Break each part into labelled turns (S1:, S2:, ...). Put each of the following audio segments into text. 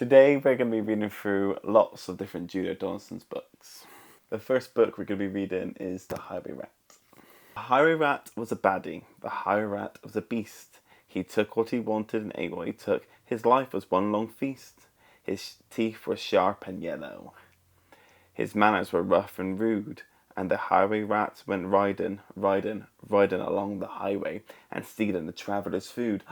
S1: Today we're going to be reading through lots of different Julia Donaldson's books. The first book we're going to be reading is The Highway Rat. The Highway Rat was a baddie. The Highway Rat was a beast. He took what he wanted and ate what he took. His life was one long feast. His teeth were sharp and yellow. His manners were rough and rude. And the Highway Rat went riding along the highway and stealing the traveller's food.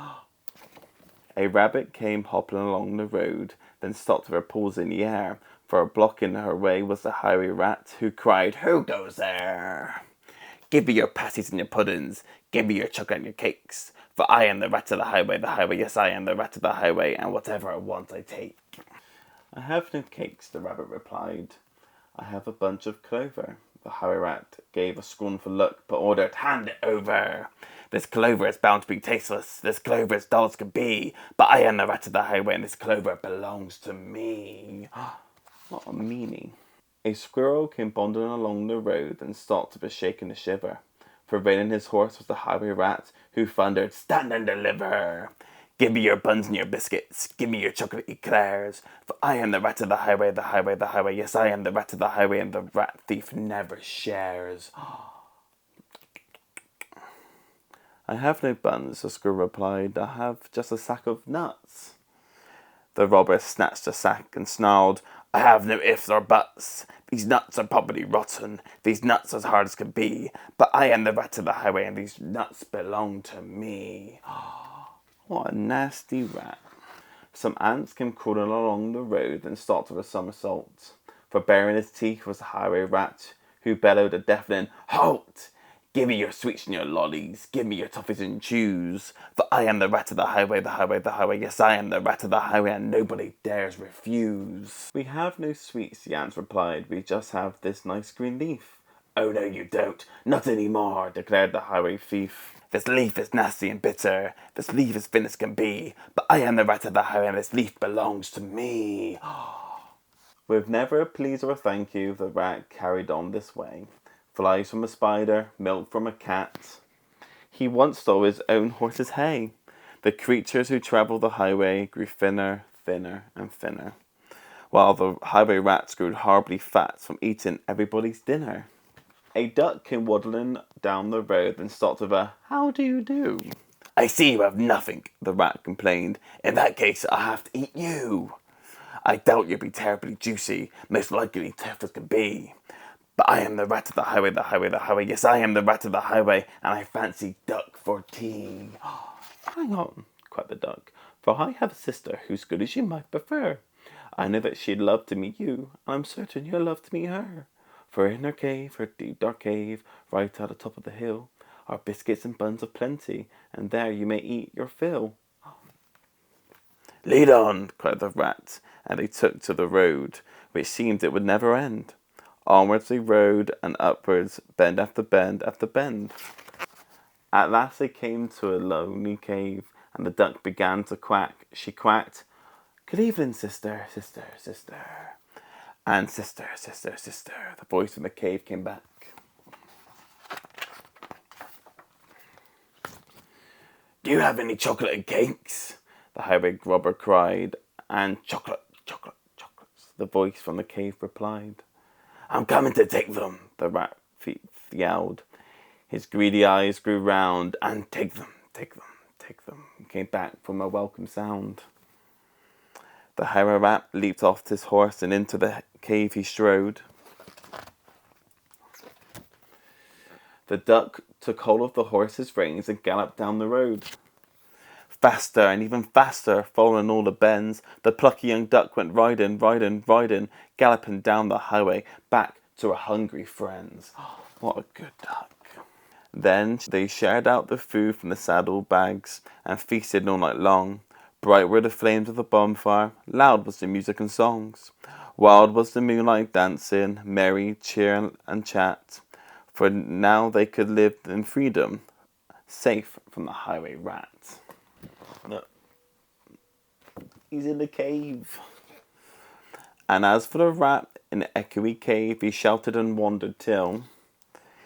S1: A rabbit came hopping along the road, then stopped with her paws in the air, for blocking her way was the Highway Rat, who cried, "Who goes there? Give me your pasties and your puddings, give me your chocolate and your cakes, for I am the rat of the highway, yes, I am the rat of the highway, and whatever I want I take." "I have no cakes," the rabbit replied. "I have a bunch of clover." The Highway Rat gave a scornful look, but ordered, "Hand it over. This clover is bound to be tasteless. This clover is dull as can be. But I am the rat of the highway, and this clover belongs to me." What a meanie. A squirrel came bounding along the road and stopped with a shake and a shiver. For reining his horse was the Highway Rat, who thundered, "Stand and deliver! Give me your buns and your biscuits, give me your chocolate eclairs, for I am the rat of the highway, yes, I am the rat of the highway, and the rat thief never shares." "I have no buns," the squirrel replied. "I have just a sack of nuts." The robber snatched the sack and snarled, "I have no ifs or buts. These nuts are probably rotten. These nuts as hard as can be. But I am the rat of the highway, and these nuts belong to me." What a nasty rat. Some ants came crawling along the road and stopped with a somersault. For baring his teeth was the Highway Rat, who bellowed a deafening, "Halt! Give me your sweets and your lollies, give me your toffees and chews, for I am the rat of the highway, yes, I am the rat of the highway, and nobody dares refuse." "We have no sweets," the ants replied. "We just have this nice green leaf." "Oh, no, you don't. Not any more," declared the highway thief. "This leaf is nasty and bitter. This leaf is thin as can be. But I am the rat of the highway, and this leaf belongs to me." With never a please or a thank you, the rat carried on this way. Flies from a spider, milk from a cat. He once stole his own horse's hay. The creatures who travelled the highway grew thinner, thinner, and thinner, while the Highway Rats grew horribly fat from eating everybody's dinner. A duck came waddling down the road and stopped with a "How do you do?" "I see you have nothing," the rat complained. "In that case, I'll have to eat you. I doubt you'll be terribly juicy, most likely tough as can be. But I am the rat of the highway, yes, I am the rat of the highway, and I fancy duck for tea." "Hang on," cried the duck, "for I have a sister whose good as you might prefer. I know that she'd love to meet you, and I'm certain you'll love to meet her. For in her cave, her deep dark cave, right at the top of the hill, are biscuits and buns of plenty, and there you may eat your fill." "Lead on," cried the rat, and they took to the road, which seemed it would never end. Onwards they rode, and upwards, bend after bend after bend. At last they came to a lonely cave, and the duck began to quack. She quacked, "Good evening, sister, sister, sister." And "Sister, sister, sister," the voice from the cave came back. "Do you have any chocolate and cakes?" the highway robber cried. And "Chocolate, chocolate, chocolates," the voice from the cave replied. "I'm coming to take them," the rat thief yelled. His greedy eyes grew round, and "Take them, take them, take them," came back from a welcome sound. The Highway Rat leaped off his horse, and into the cave he strode. The duck took hold of the horse's reins and galloped down the road. Faster and even faster, following all the bends, the plucky young duck went riding, galloping down the highway, back to her hungry friends. What a good duck. Then they shared out the food from the saddle bags and feasted all night long. Bright were the flames of the bonfire, loud was the music and songs. Wild was the moonlight dancing, merry cheer and chat. For now they could live in freedom, safe from the Highway Rat. Look, he's in the cave. And as for the rat in the echoey cave, he shouted and wandered till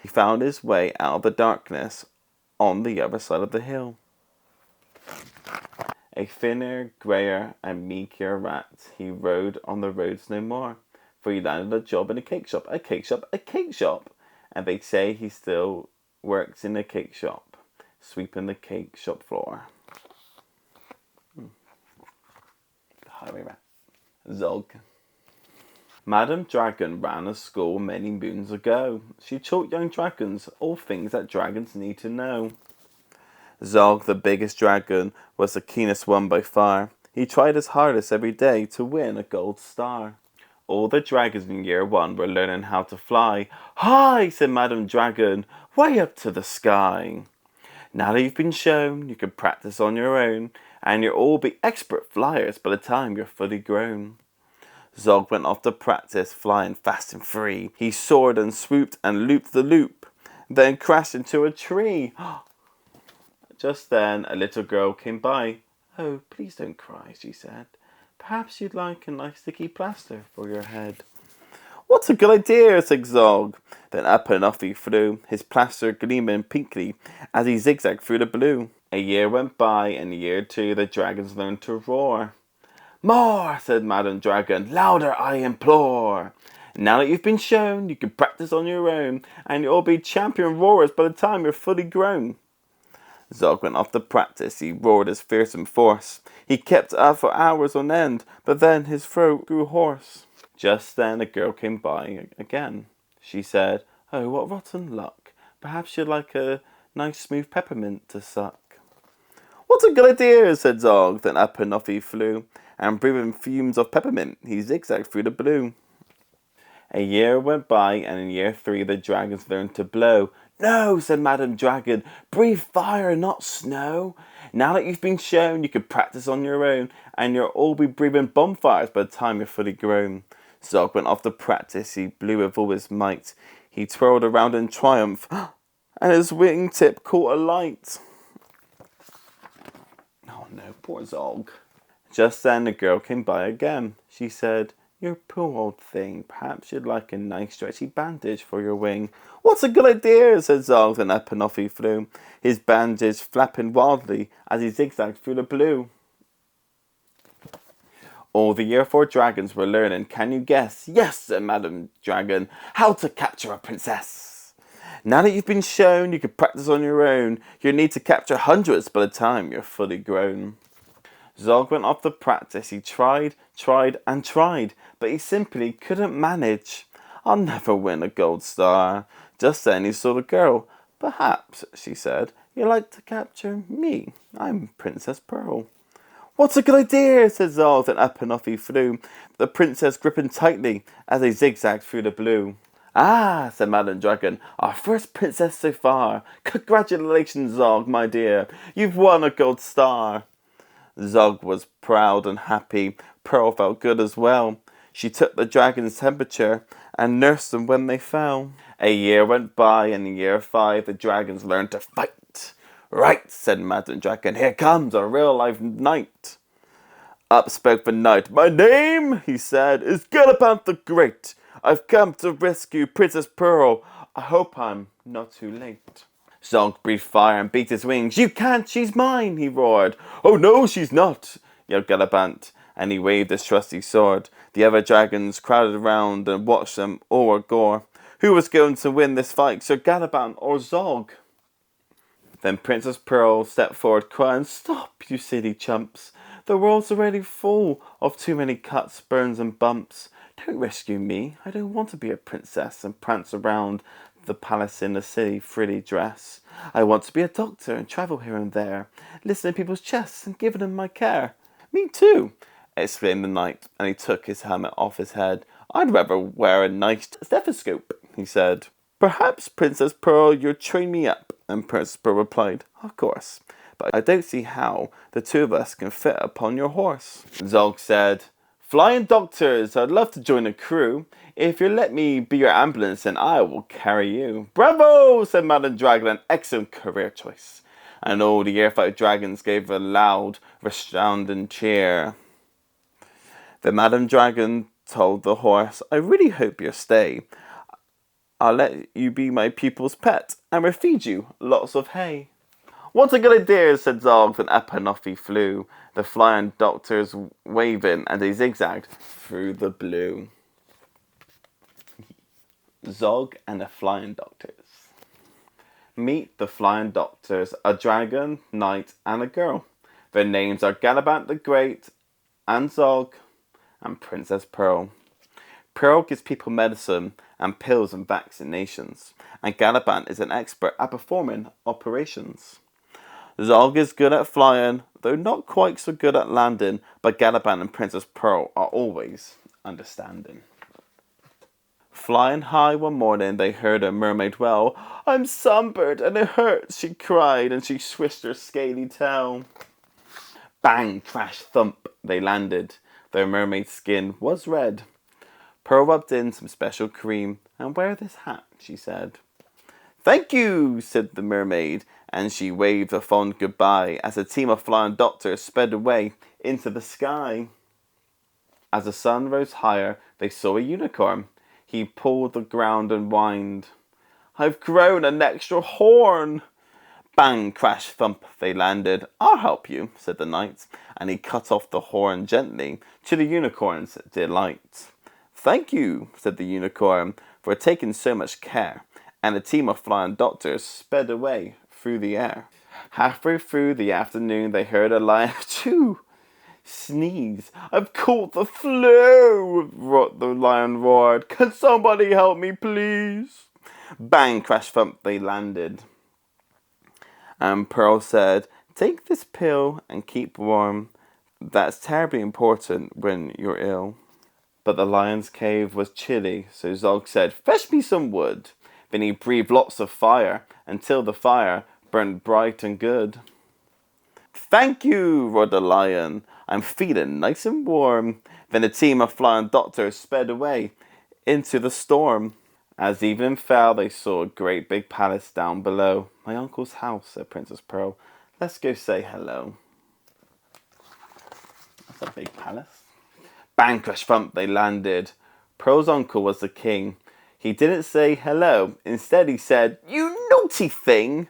S1: he found his way out of the darkness on the other side of the hill. A thinner, greyer, and meeker rat, he rode on the roads no more, for he landed a job in a cake shop, a cake shop, a cake shop, and they say he still works in a cake shop, sweeping the cake shop floor. Highway Rat Zog. Madam Dragon ran a school many moons ago. She taught young dragons all things that dragons need to know. Zog, the biggest dragon, was the keenest one by far. He tried his hardest every day to win a gold star. All the dragons in year 1 were learning how to fly. High, said Madam Dragon, way up to the sky. Now that you've been shown, you can practice on your own, and you'll all be expert flyers by the time you're fully grown. Zog went off to practice, flying fast and free. He soared and swooped and looped the loop, then crashed into a tree. Just then, a little girl came by. Oh, please don't cry, she said. Perhaps you'd like a nice sticky plaster for your head. What's a good idea, said Zog. Then up and off he flew, his plaster gleaming pinkly as he zigzagged through the blue. A year went by, and year 2 the dragons learned to roar. More, said Madam Dragon, louder I implore. Now that you've been shown, you can practice on your own, and you'll all be champion roarers by the time you're fully grown. Zog went off to practice, he roared his fearsome force. He kept up for hours on end, but then his throat grew hoarse. Just then a girl came by again. She said, oh, what rotten luck. Perhaps you'd like a nice smooth peppermint to suck. What's a good idea, said Zog. Then up and off he flew, and breathing fumes of peppermint, he zigzagged through the blue. A year went by, and in year 3 the dragons learned to blow. No, said Madam Dragon, breathe fire, not snow. Now that you've been shown, you can practice on your own, and you'll all be breathing bonfires by the time you're fully grown. Zog went off to practice, he blew with all his might. He twirled around in triumph, and his wingtip caught alight. Oh no, poor Zog. Just then a girl came by again. She said, you poor old thing, perhaps you'd like a nice stretchy bandage for your wing. What's a good idea, said Zog, and up and off he flew, his bandage flapping wildly as he zigzagged through the blue. All the year 4 dragons were learning, can you guess? Yes, said Madam Dragon, how to capture a princess. Now that you've been shown, you can practice on your own. You'll need to capture hundreds by the time you're fully grown. Zog went off to practice. He tried, and tried, but he simply couldn't manage. I'll never win a gold star. Just then he saw the girl. Perhaps, she said, you'd like to capture me. I'm Princess Pearl. What's a good idea, said Zog, and up and off he flew, the princess gripping tightly as they zigzagged through the blue. Ah, said Madam Dragon, our first princess so far. Congratulations, Zog, my dear. You've won a gold star. Zog was proud and happy. Pearl felt good as well. She took the dragon's temperature and nursed them when they fell. A year went by, and in year 5 the dragons learned to fight. Right, said Madam Dragon, here comes a real-life knight. Up spoke the knight. My name, he said, is Galabant the Great. I've come to rescue Princess Pearl. I hope I'm not too late. Zog breathed fire and beat his wings. You can't, she's mine, he roared. Oh no, she's not, yelled Galabant, and he waved his trusty sword. The other dragons crowded around and watched them all gore. Who was going to win this fight, Sir Galabant or Zog? Then Princess Pearl stepped forward crying, Stop, you silly chumps. The world's already full of too many cuts, burns and bumps. Don't rescue me. I don't want to be a princess and prance around the palace in a silly frilly dress. I want to be a doctor and travel here and there, listen to people's chests and give them my care. Me too, exclaimed the knight, and he took his helmet off his head. I'd rather wear a nice stethoscope, he said. Perhaps, Princess Pearl, you'll train me up, and Princess Pearl replied, Of course, but I don't see how the two of us can fit upon your horse. Zog said, Flying Doctors, I'd love to join a crew. If you'll let me be your ambulance, then I will carry you. Bravo, said Madam Dragon, an excellent career choice. And all the year 5 dragons gave a loud, resounding cheer. Then Madam Dragon told the horse, I really hope you'll stay. I'll let you be my pupil's pet, and will feed you lots of hay. What a good idea, said Zog, then up and off he flew, the Flying Doctors waving, and he zigzagged through the blue. Zog and the Flying Doctors. Meet the Flying Doctors, a dragon, knight, and a girl. Their names are Galabant the Great, and Zog, and Princess Pearl. Pearl gives people medicine and pills and vaccinations, and Galabant is an expert at performing operations. Zog is good at flying, though not quite so good at landing, but Galabant and Princess Pearl are always understanding. Flying high one morning, they heard a mermaid wail. I'm sunburned and it hurts, she cried, and she swished her scaly tail. Bang, crash, thump, they landed. Their mermaid skin was red. Pearl rubbed in some special cream, and wear this hat, she said. Thank you, said the mermaid, and she waved a fond goodbye as a team of Flying Doctors sped away into the sky. As the sun rose higher, they saw a unicorn. He pawed the ground and whined. I've grown an extra horn. Bang, crash, thump, they landed. I'll help you, said the knight, and he cut off the horn gently, to the unicorn's delight. Thank you, said the unicorn, for taking so much care, and a team of Flying Doctors sped away through the air. Halfway through the afternoon, they heard a lion achoo sneeze. I've caught the flu, the lion roared. Can somebody help me, please? Bang, crash, thump, they landed. And Pearl said, take this pill and keep warm. That's terribly important when you're ill. But the lion's cave was chilly, so Zog said, fetch me some wood. Then he breathed lots of fire, until the fire burned bright and good. Thank you, roared the lion. I'm feeling nice and warm. Then a team of Flying Doctors sped away into the storm. As evening fell, they saw a great big palace down below. My uncle's house, said Princess Pearl. Let's go say hello. That's a big palace. Bang, crash, thump, they landed. Pearl's uncle was the king. He didn't say hello. Instead, he said, you naughty thing.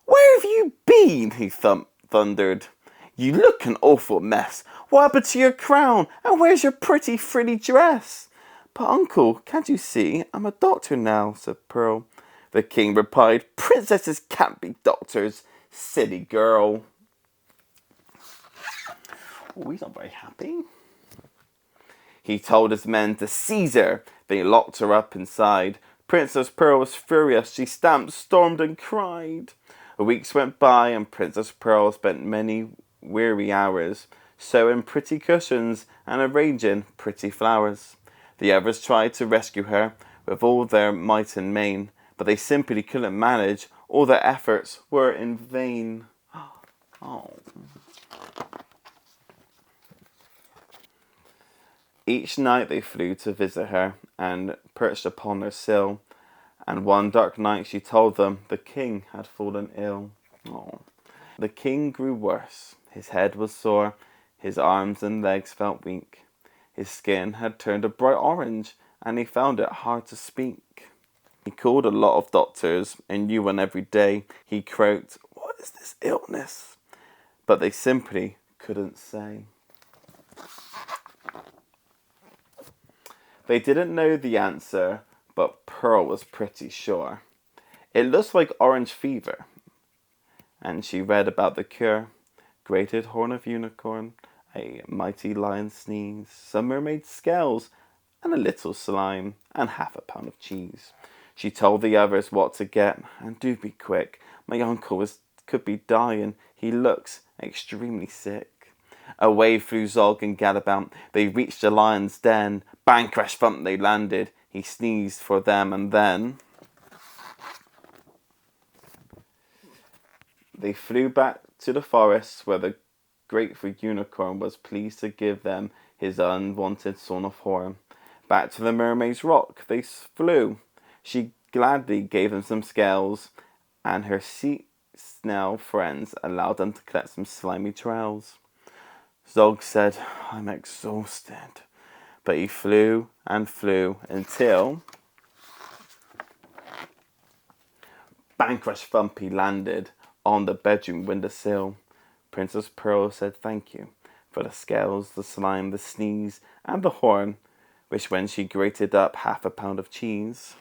S1: Where have you been? He thundered. You look an awful mess. What happened to your crown? And where's your pretty frilly dress? But uncle, can't you see? I'm a doctor now, said Pearl. The king replied, princesses can't be doctors, silly girl. Oh, he's not very happy. He told his men to seize her. They locked her up inside. Princess Pearl was furious. She stamped, stormed, and cried. Weeks went by, and Princess Pearl spent many weary hours sewing pretty cushions and arranging pretty flowers. The others tried to rescue her with all their might and main, but they simply couldn't manage. All their efforts were in vain. Oh. Each night they flew to visit her and perched upon her sill. And one dark night she told them the king had fallen ill. Oh. The king grew worse. His head was sore. His arms and legs felt weak. His skin had turned a bright orange, and he found it hard to speak. He called a lot of doctors, and knew one every day. He croaked, what is this illness? But they simply couldn't say. They didn't know the answer, but Pearl was pretty sure. It looks like orange fever. And she read about the cure. Grated horn of unicorn, a mighty lion sneeze, some mermaid scales, and a little slime, and half a pound of cheese. She told the others what to get, and do be quick. My uncle could be dying. He looks extremely sick. Away flew Zog and Galabant. They reached the lion's den. Bang, crash, thump, they landed. He sneezed for them, and then they flew back to the forest, where the grateful unicorn was pleased to give them his unwanted son of horn. Back to the mermaid's rock they flew. She gladly gave them some scales, and her sea snail friends allowed them to collect some slimy trails. Zog said, I'm exhausted. But he flew and flew until bang, crash, thump, he landed on the bedroom windowsill. Princess Pearl said thank you for the scales, the slime, the sneeze, and the horn, which when she grated up 1/2 pound of cheese.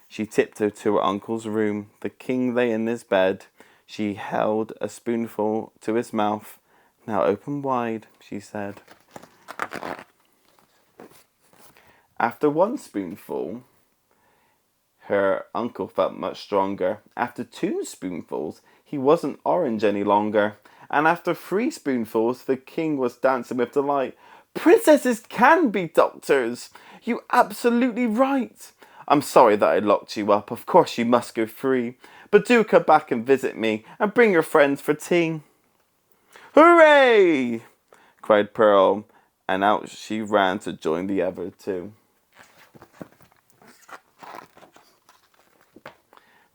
S1: She tiptoed to her uncle's room. The king lay in his bed. She held a spoonful to his mouth. Now open wide, she said. After one spoonful, her uncle felt much stronger. After 2 spoonfuls, he wasn't orange any longer. And after 3 spoonfuls, the king was dancing with delight. Princesses can be doctors! You absolutely right! I'm sorry that I locked you up. Of course you must go free. But do come back and visit me, and bring your friends for tea. Hooray! Cried Pearl, and out she ran to join the other 2.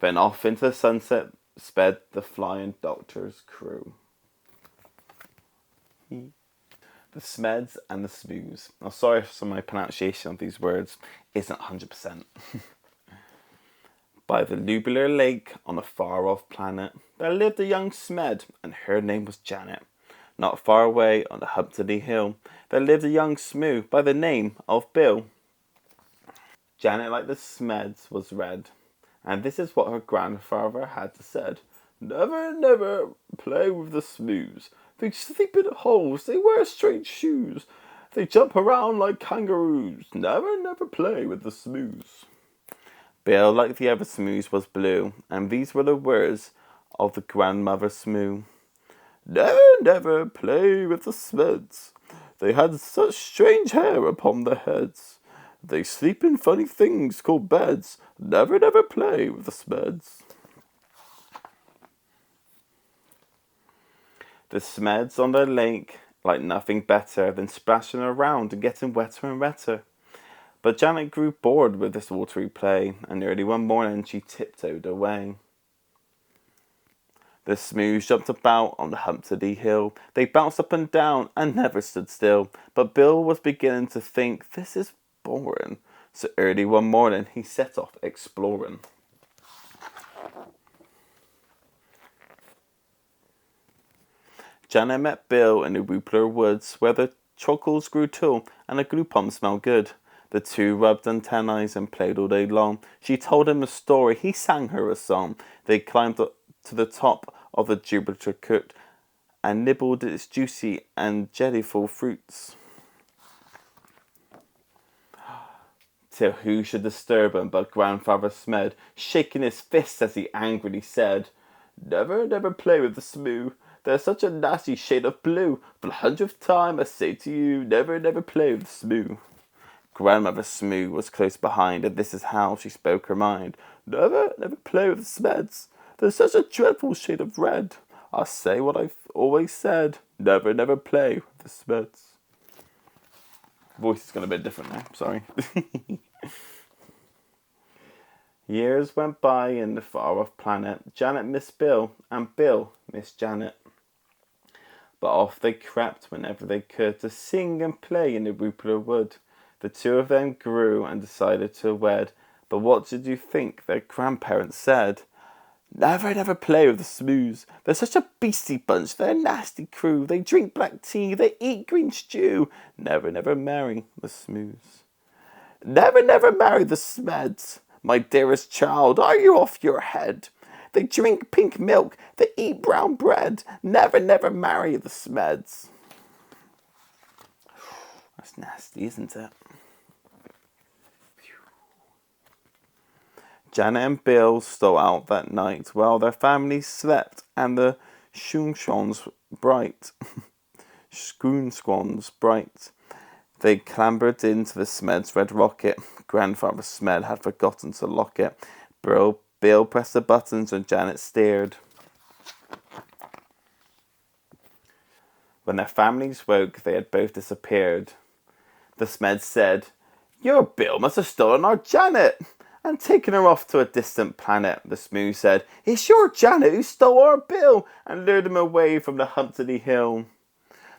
S1: Then off into the sunset sped the Flying Doctor's crew. The Smeds and the Smoos. I'm sorry for my pronunciation of these words isn't 100%. By the Nubular Lake on a far-off planet, there lived a young Smed, and her name was Janet. Not far away on the Humpty Hill, there lived a young Smoo by the name of Bill. Janet, like the Smeds, was red, and this is what her grandfather had to said. Never, never play with the Smoos. They sleep in holes, they wear strange shoes. They jump around like kangaroos. Never, never play with the Smoos. Bill, like the other Smoos, was blue, and these were the words of the grandmother Smoo. Never, never play with the Smeds. They had such strange hair upon their heads. They sleep in funny things called beds. Never, never play with the Smeds. The Smeds on the lake liked nothing better than splashing around and getting wetter and wetter. But Janet grew bored with this watery play, and early one morning she tiptoed away. The Smoos jumped about on the Humpty Hill. They bounced up and down and never stood still. But Bill was beginning to think, this is boring. So early one morning he set off exploring. Janet met Bill in the Woopler Woods, where the truckles grew tall and the glue palm smelled good. The 2 rubbed antennae and played all day long. She told him a story, he sang her a song. They climbed up to the top of the Jupiter cooked and nibbled its juicy and jellyful fruits. Till who should disturb him but Grandfather Smed, shaking his fist as he angrily said, Never, never play with the Smoo. They're such a nasty shade of blue. For the 100th time I say to you, never, never play with the Smoo. Grandmother Smoo was close behind, and this is how she spoke her mind. Never, never play with the Smeds. They're such a dreadful shade of red. I'll say what I've always said. Never, never play with the Smeds. Voice is going a bit different now, sorry. Years went by in the far-off planet. Janet missed Bill, and Bill missed Janet. But off they crept whenever they could to sing and play in the Woopler Wood. The 2 of them grew and decided to wed. But what did you think their grandparents said? Never, never play with the Smoos. They're such a beastly bunch. They're a nasty crew. They drink black tea. They eat green stew. Never, never marry the Smoos. Never, never marry the Smeds. My dearest child, are you off your head? They drink pink milk. They eat brown bread. Never, never marry the Smeds. That's nasty, isn't it? Janet and Bill stole out that night while their families slept and the schoonschons bright. They clambered into the Smed's red rocket. Grandfather Smed had forgotten to lock it. Bill pressed the buttons and Janet steered. When their families woke, they had both disappeared. The Smeds said, Your Bill must have stolen our Janet and taken her off to a distant planet. The Smoo said, It's your Janet who stole our Bill and lured him away from the Humpty Hill.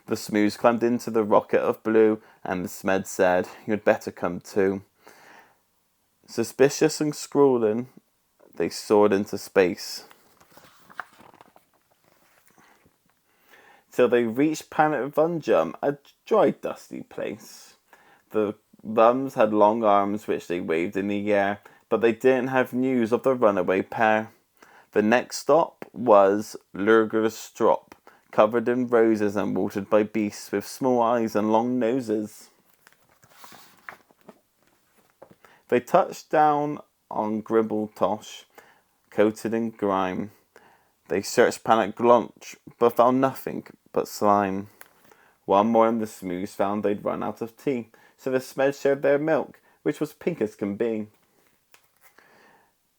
S1: The Smoos climbed into the rocket of blue, and the Smed said, You'd better come too. Suspicious and scrawling, they soared into space. till they reached Planet Vunjum, a dry, dusty place. The Vums had long arms which they waved in the air, but they didn't have news of the runaway pair. The next stop was Lurger's Strop, covered in roses and watered by beasts with small eyes and long noses. They touched down on Gribbletosh, coated in grime. They searched Planet Glonch, but found nothing but slime. One morning the Smoos found they'd run out of tea, so the Smeds shared their milk, which was pink as can be.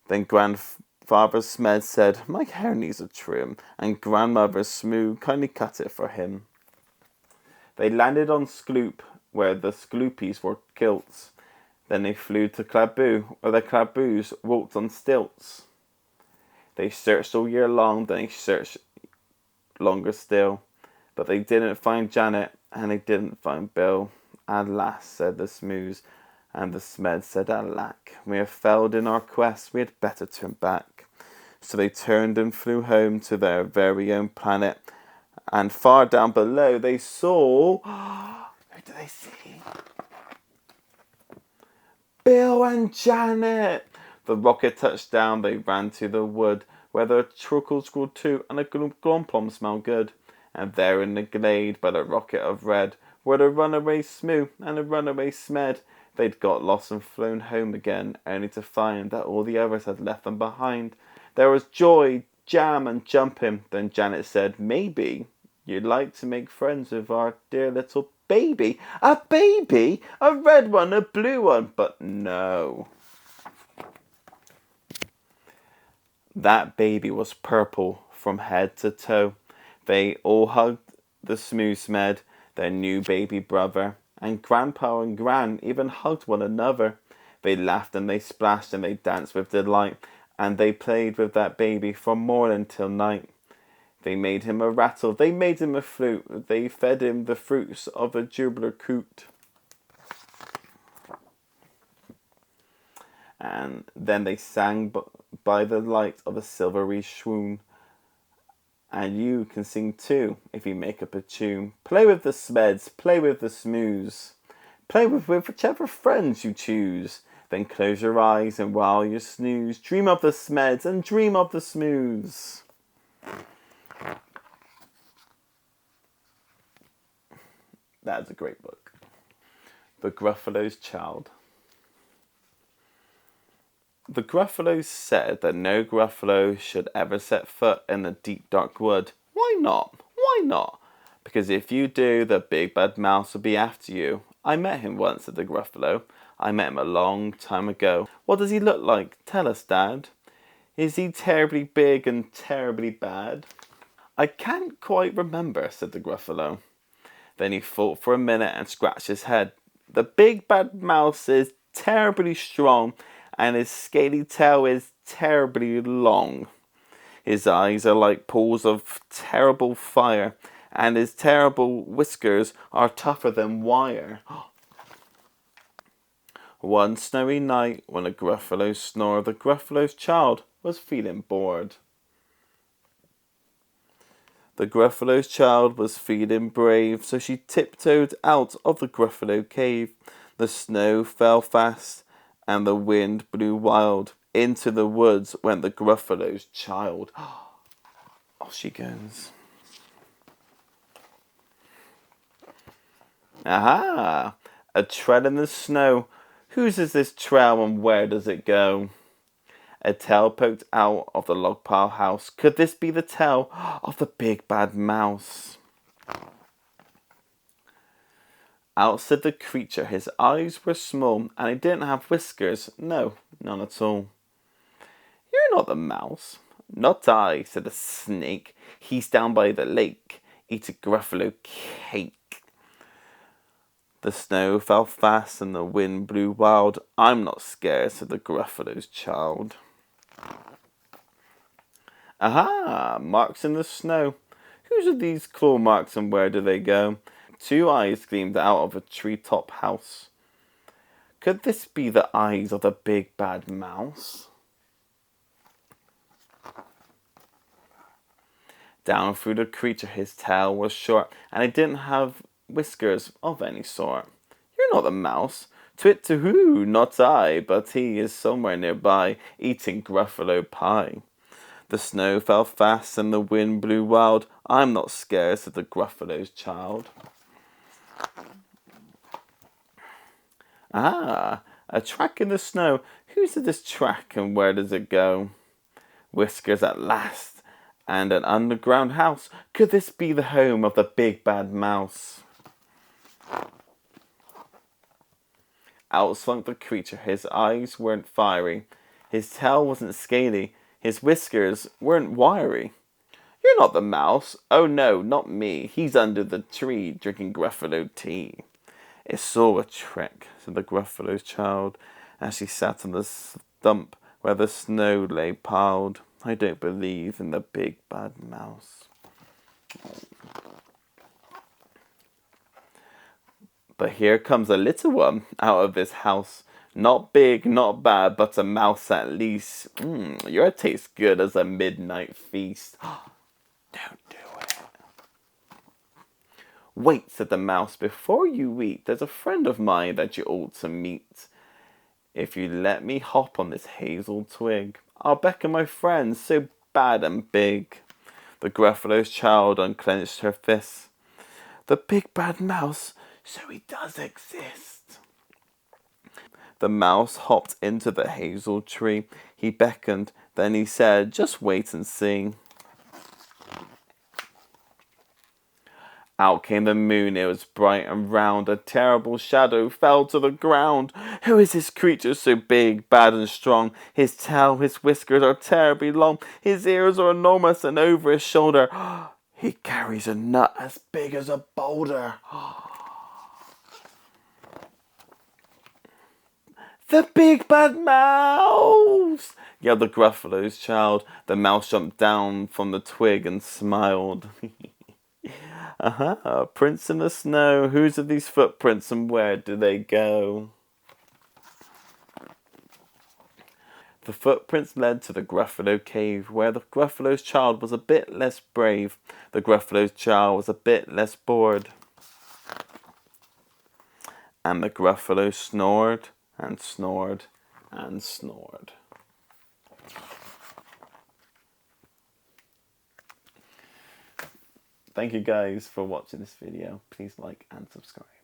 S1: Then Grandfather Smed said, "My hair needs a trim," and Grandmother Smoo kindly cut it for him. They landed on Skloop, where the Skloopies wore kilts. Then they flew to Claboo, where the Claboos walked on stilts. They searched all year long, then they searched longer still. But they didn't find Janet, and they didn't find Bill. "Alas," said the Smoos, and the Smeds said, "Alack, we have failed in our quest, we had better turn back." So they turned and flew home to their very own planet. And far down below they saw... Who do they see? Bill and Janet! The rocket touched down, they ran to the wood, where the truckles grew too, and a glomplom smelled good. And there in the glade, by the rocket of red, were the runaway Smoo and the runaway Smed. They'd got lost and flown home again, only to find that all the others had left them behind. There was joy, jam, and jumping. Then Janet said, "Maybe you'd like to make friends with our dear little baby." "A baby? A red one, a blue one?" But no. That baby was purple from head to toe. They all hugged the Smoo Smed, their new baby brother, and Grandpa and Gran even hugged one another. They laughed and they splashed and they danced with delight, and they played with that baby from morning till night. They made him a rattle, they made him a flute, they fed him the fruits of a jubilar coot. And then they sang by the light of a silvery swoon. And you can sing too, if you make up a tune. Play with the Smeds, play with the Smoos. Play with whichever friends you choose. Then close your eyes and while you snooze, dream of the Smeds and dream of the Smoos. That's a great book. The Gruffalo's Child. The Gruffalos said that no Gruffalo should ever set foot in the deep dark wood. "Why not? Why not?" "Because if you do, the big bad mouse will be after you." "I met him once," said the Gruffalo. "I met him a long time ago." "What does he look like? Tell us, Dad." "Is he terribly big and terribly bad?" "I can't quite remember," said the Gruffalo. Then he thought for a minute and scratched his head. "The big bad mouse is terribly strong, and his scaly tail is terribly long. His eyes are like pools of terrible fire, and his terrible whiskers are tougher than wire." One snowy night, when a Gruffalo snored, the Gruffalo's child was feeling bored. The Gruffalo's child was feeling brave, so she tiptoed out of the Gruffalo cave. The snow fell fast, and the wind blew wild. Into the woods went the Gruffalo's child. Off she goes. Aha! A tread in the snow. Whose is this trail and where does it go? A tail poked out of the log pile house. Could this be the tail of the big bad mouse? Out said the creature. His eyes were small, and he didn't have whiskers. No, none at all. "You're not the mouse." "Not I," said the snake. "He's down by the lake. Eat a Gruffalo cake." The snow fell fast and the wind blew wild. "I'm not scared," said the Gruffalo's child. Aha! Marks in the snow. Whose are these claw marks and where do they go? Two eyes gleamed out of a treetop house. Could this be the eyes of the big bad mouse? Down through the creature his tail was short, and he didn't have whiskers of any sort. You're not the mouse. Twit to who, not I, but he is somewhere nearby, eating Gruffalo pie. The snow fell fast and the wind blew wild. I'm not scared, said the Gruffalo's child. Ah, a track in the snow. Whose is this track and where does it go? Whiskers at last, and an underground house. Could this be the home of the big bad mouse? Out slunk the creature. His eyes weren't fiery. His tail wasn't scaly. His whiskers weren't wiry. You're not the mouse. Oh no, not me. He's under the tree drinking Gruffalo tea. It's all a trick, said the Gruffalo's child, as she sat on the stump where the snow lay piled. I don't believe in the big bad mouse. But here comes a little one out of this house. Not big, not bad, but a mouse at least. Your taste good as a midnight feast. Don't do it. Wait, said the mouse, before you eat, there's a friend of mine that you ought to meet. If you let me hop on this hazel twig, I'll beckon my friend so bad and big. The Gruffalo's child unclenched her fists. The big bad mouse, so he does exist. The mouse hopped into the hazel tree. He beckoned, then he said, just wait and see. Out came the moon, it was bright and round. A terrible shadow fell to the ground. Who is this creature so big, bad and strong? His tail, his whiskers are terribly long. His ears are enormous and over his shoulder he carries a nut as big as a boulder. The big bad mouse! Yelled the Gruffalo's child. The mouse jumped down from the twig and smiled. Prints in the snow. Whose are these footprints and where do they go? The footprints led to the Gruffalo cave, where the Gruffalo's child was a bit less brave. The Gruffalo's child was a bit less bored. And the Gruffalo snored and snored and snored. Thank you guys for watching this video. Please like and subscribe.